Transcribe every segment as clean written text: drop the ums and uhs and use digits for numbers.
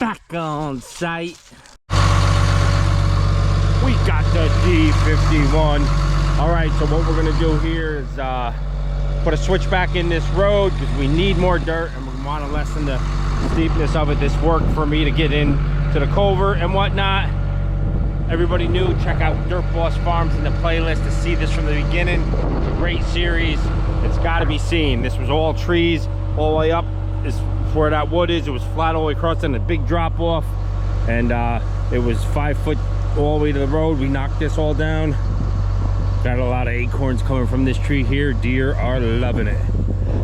back on site. We got the D51. All right, so what we're gonna do here is put a switchback in this road because we need more dirt and we want to lessen the steepness of it. This worked for me to get in to the culvert and whatnot. Everybody new, check out Dirt Boss Farms in the playlist to see this from the beginning. Great series. It's got to be seen. This was all trees all the way up is where that wood is. It was flat all the way across and a big drop off, and it was 5 foot all the way to the road. We knocked this all down. Got a lot of acorns coming from this tree here. Deer are loving it.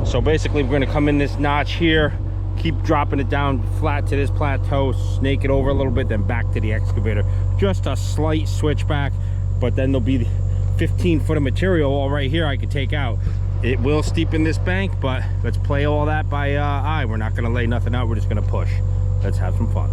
So basically we're going to come in this notch here, keep dropping it down flat to this plateau, snake it over a little bit, then back to the excavator. Just a slight switchback, but then there'll be 15 foot of material all right here I could take out. It will steepen this bank, but let's play all that by eye. We're not going to lay nothing out. We're just going to push. Let's have some fun.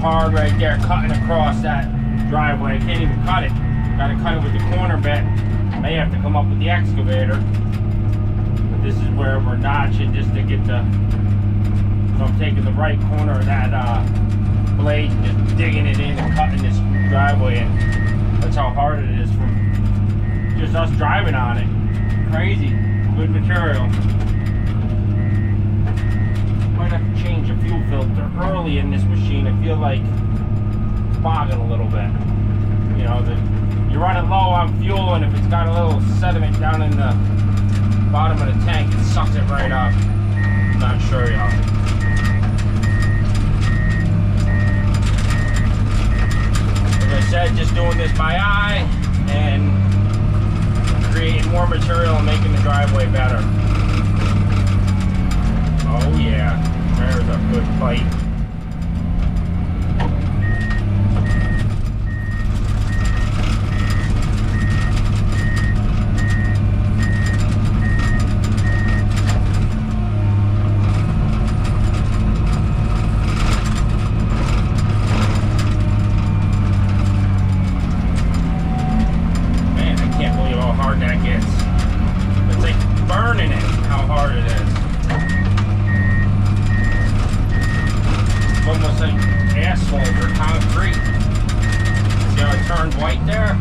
Hard right there, cutting across that driveway. I can't even cut it. Gotta cut it with the corner bit. May have to come up with the excavator. But this is where we're notching just to get the. So I'm taking the right corner of that blade and just digging it in and cutting this driveway in. That's how hard it is from just us driving on it. Crazy. Good material. Might have to change the fuel filter early in this machine. I feel like it's bogging a little bit. You know, you're running low on fuel, and if it's got a little sediment down in the bottom of the tank, it sucks it right up. I'm not sure, y'all. As I said, just doing this by eye and creating more material and making the driveway better. Oh yeah, there's a good fight. Man, I can't believe how hard that gets. It's like burning it, how hard it is. Almost like asphalt or concrete. See how it turns white there?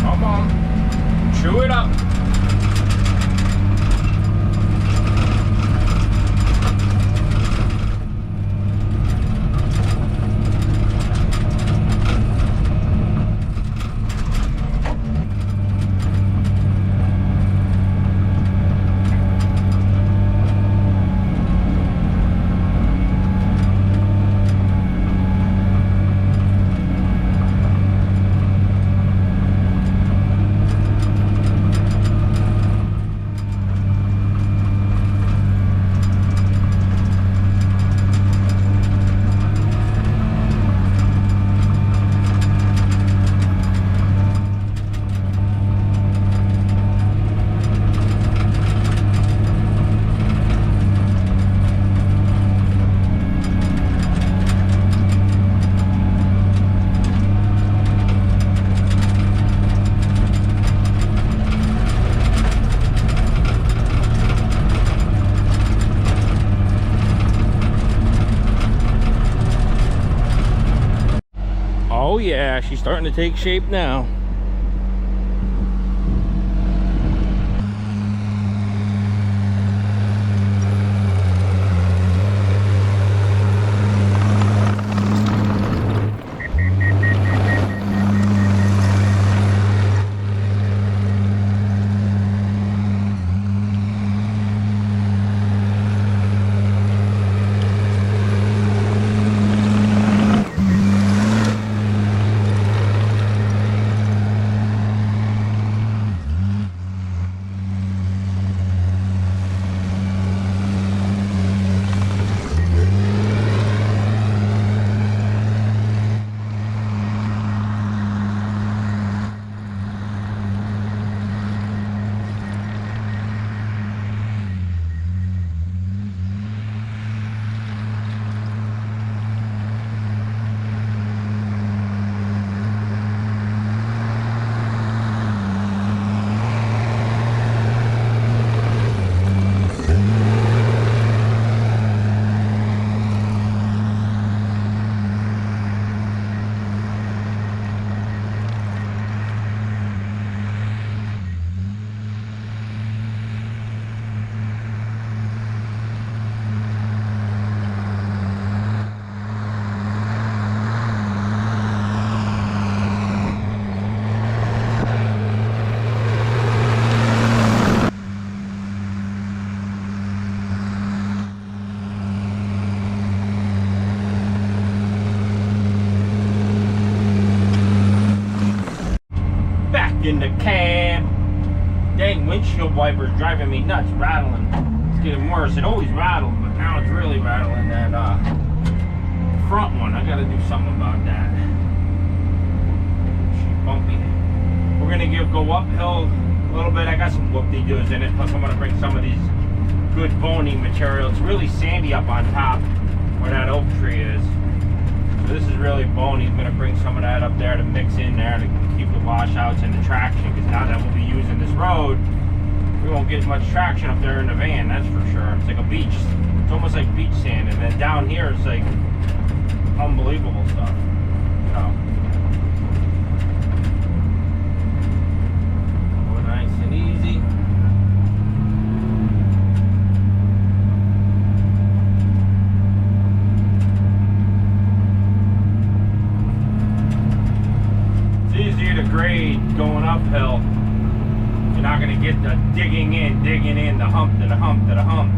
Come on, chew it up. Oh yeah, she's starting to take shape now. In the cab. Dang, windshield wipers driving me nuts, rattling. It's getting worse. It always rattled, but now it's really rattling. That front one, I gotta do something about that. She's bumpy. We're gonna go uphill a little bit. I got some whoop-de-doos in it, plus I'm gonna bring some of these good bony material. It's really sandy up on top where that oak tree is. So this is really bony. I'm gonna bring some of that up there to mix in there to keep the washouts and the traction, because now that we'll be using this road, we won't get much traction up there in the van, that's for sure. It's like a beach. It's almost like beach sand, and then down here it's like unbelievable stuff, you know. Go nice and easy. Grade going uphill. You're not going to get the digging in, the hump to the hump to the hump.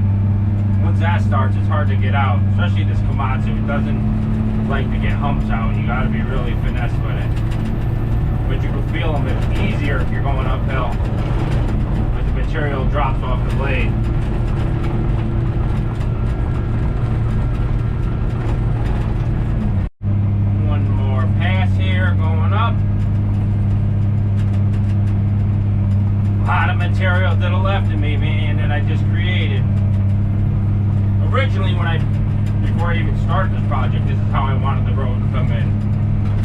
Once that starts, it's hard to get out, especially this Komatsu. It doesn't like to get humps out. You got to be really finesse with it. But you can feel them easier if you're going uphill, but the material drops off the blade. One more pass here, going up. A lot of material to the left of me, man, that I just created. Originally, before I even started this project, this is how I wanted the road to come in.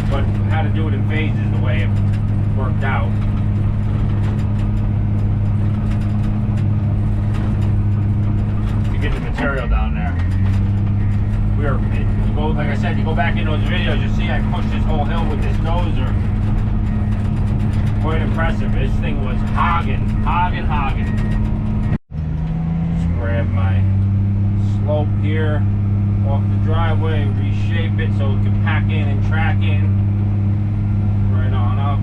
But I had to do it in phases the way it worked out. To get the material down there. Like I said, you go back in those videos, you see I pushed this whole hill with this dozer. Quite impressive. This thing was hogging. Just grab my slope here off the driveway, reshape it so it can pack in and track in. Right on up.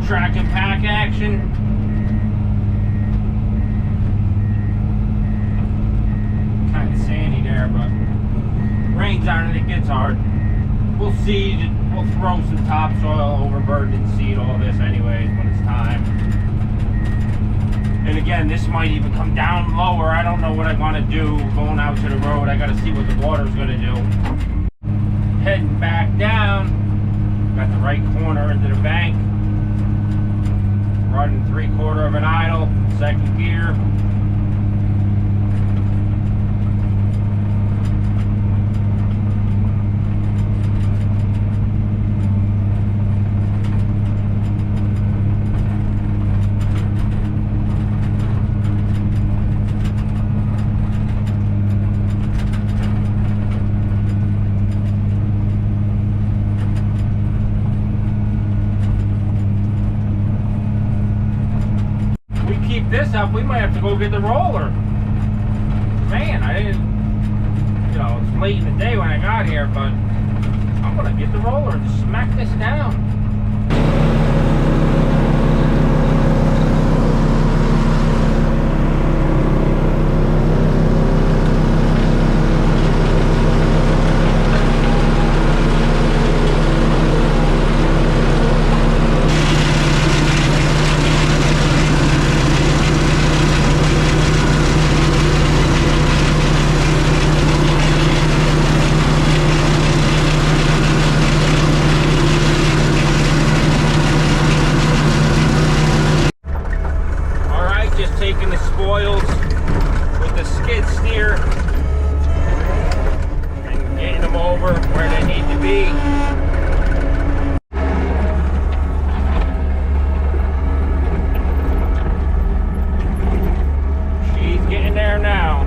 Track and pack action. Kind of sandy there, but rains on it, it gets hard. We'll seed, we'll throw some topsoil, overburden and seed all this anyways when it's time. And again, this might even come down lower. I don't know what I want to do going out to the road. I got to see what the water's going to do. Heading back down. Got the right corner into the bank. Running 3/4 of an idle, second gear. keep this up, we might have to go get the roller. Man, I didn't, you know, it's late in the day when I got here, but I'm gonna get the roller and smack this down. Taking the spoils with the skid steer and getting them over where they need to be. She's getting there now.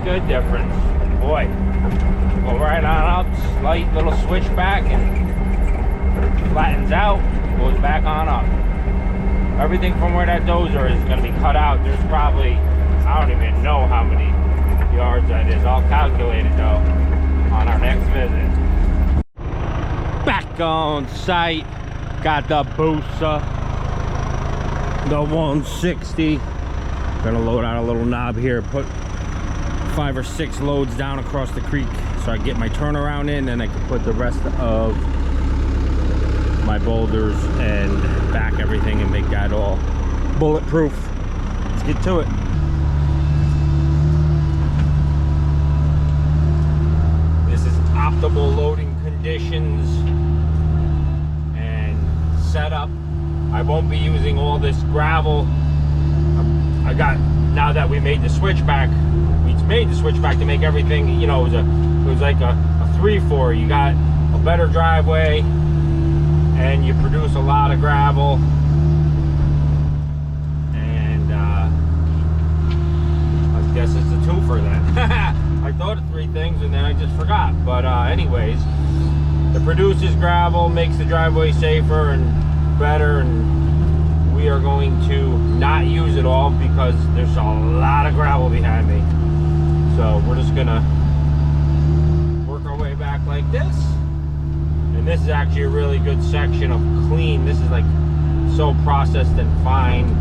Good difference, boy. Go right on up, slight little switchback, and flattens out, goes back on up. Everything from where that dozer is going to be cut out. There's probably, I don't even know how many yards that is. I'll calculate it though on our next visit. Back on site, got the Bosa, the 160. Gonna load out a little knob here, put 5 or 6 loads down across the creek so I get my turnaround in, and I can put the rest of my boulders and back everything and make that all bulletproof. Let's get to it. This is optimal loading conditions and setup. I won't be using all this gravel. I got, now that we made the switchback, made the switchback to make everything, you know, it was like a 3-4. You got a better driveway and you produce a lot of gravel, and I guess it's a 2 for that. I thought of 3 things and then I just forgot, but anyways, it produces gravel, makes the driveway safer and better, and we are going to not use it all because there's a lot of gravel behind me. So we're just gonna work our way back like this. And this is actually a really good section of clean. This is like so processed and fine.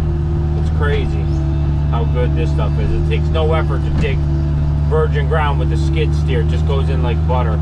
It's crazy how good this stuff is. It takes no effort to dig virgin ground with the skid steer. It just goes in like butter.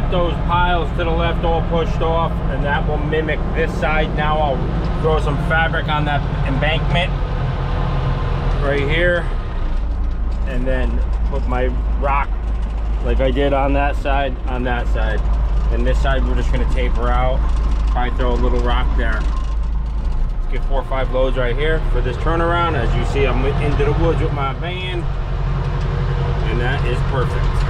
got those piles to the left all pushed off, and that will mimic this side. Now I'll throw some fabric on that embankment right here, and then put my rock like I did on that side, and this side we're just going to taper out, probably throw a little rock there. Let's get 4 or 5 loads right here for this turnaround. As you see, I'm into the woods with my van, and that is perfect.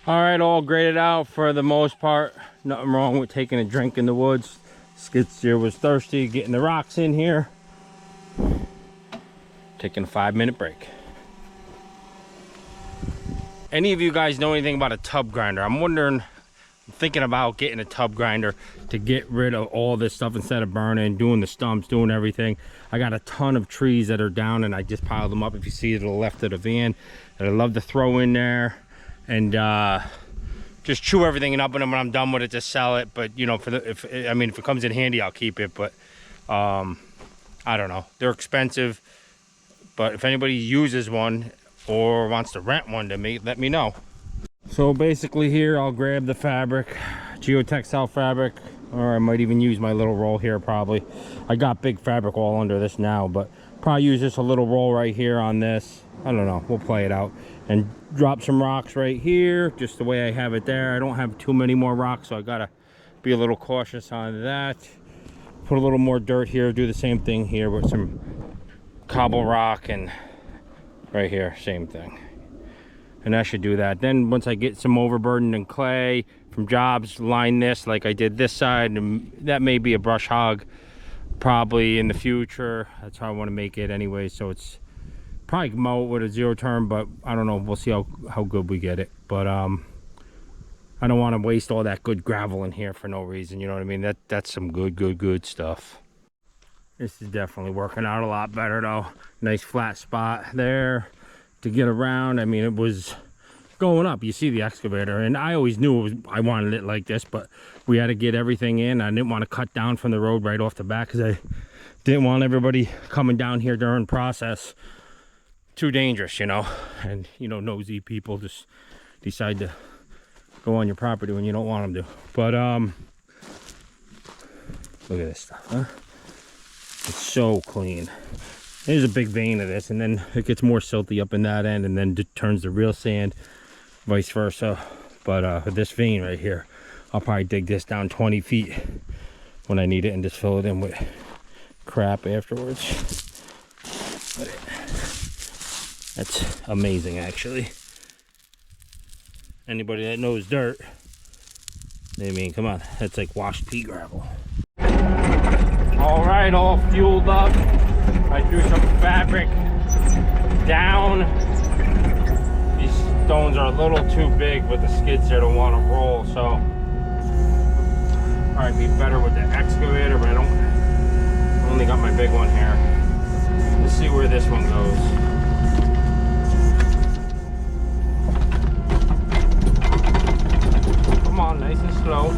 All right, all graded out for the most part. Nothing wrong with taking a drink in the woods. Skid steer was thirsty, getting the rocks in here. Taking a 5-minute break. Any of you guys know anything about a tub grinder? I'm thinking about getting a tub grinder to get rid of all this stuff instead of burning, doing the stumps, doing everything. I got a ton of trees that are down and I just piled them up, if you see, to the left of the van, that I love to throw in there and just chew everything up, and when I'm done with it, just sell it. But you know, if it comes in handy, I'll keep it. But I don't know, they're expensive. But if anybody uses one or wants to rent one to me, let me know. So basically here, I'll grab the fabric, geotextile fabric, or I might even use my little roll here probably. I got big fabric all under this now, but probably use just a little roll right here on this. I don't know, we'll play it out. And drop some rocks right here, just the way I have it there. I don't have too many more rocks, so I gotta be a little cautious on that. Put a little more dirt here, do the same thing here with some cobble rock, and right here, same thing. And that should do that. Then once I get some overburden and clay from jobs, line this like I did this side, and that may be a brush hog probably in the future. That's how I want to make it anyway, so it's probably mow it with a 0 turn, but I don't know, we'll see how good we get it. But I don't want to waste all that good gravel in here for no reason, you know what I mean? That's some good stuff. This is definitely working out a lot better though. Nice flat spot there to get around. I mean, it was going up, you see the excavator, and I always knew I wanted it like this, but we had to get everything in. I didn't want to cut down from the road right off the bat because I didn't want everybody coming down here during process. Too dangerous, you know, and you know, nosy people just decide to go on your property when you don't want them to. But look at this stuff, huh? It's so clean. There's a big vein of this, and then it gets more silty up in that end, and then it turns to real sand, vice versa. But this vein right here, I'll probably dig this down 20 feet when I need it and just fill it in with crap afterwards. But that's amazing, actually. Anybody that knows dirt, I mean, come on, that's like washed pea gravel. All right, all fueled up. I threw some fabric down. These stones are a little too big with the skids there to want to roll, so probably be better with the excavator, but I only got my big one here. Let's see where this one goes. Come on, nice and slow.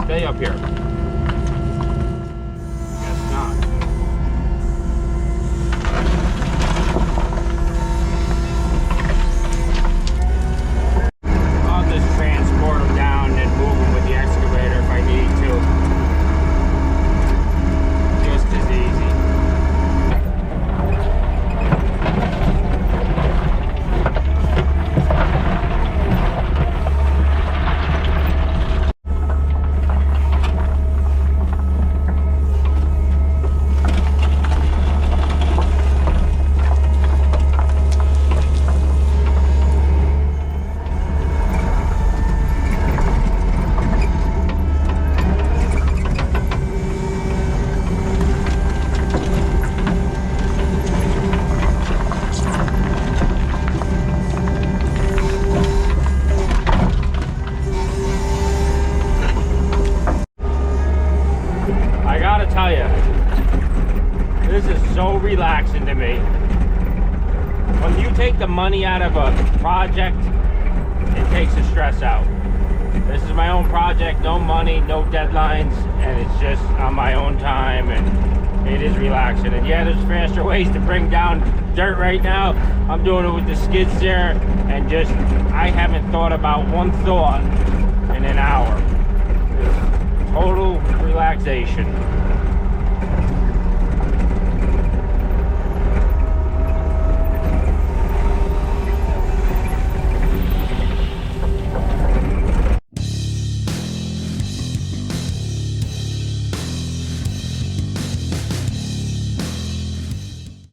Stay up here. Guess not. listen to me. When you take the money out of a project, it takes the stress out. This is my own project, no money, no deadlines, and it's just on my own time, and it is relaxing. And yeah, there's faster ways to bring down dirt right now. I'm doing it with the skid steer, and just, I haven't thought about one thought in an hour. It's total relaxation.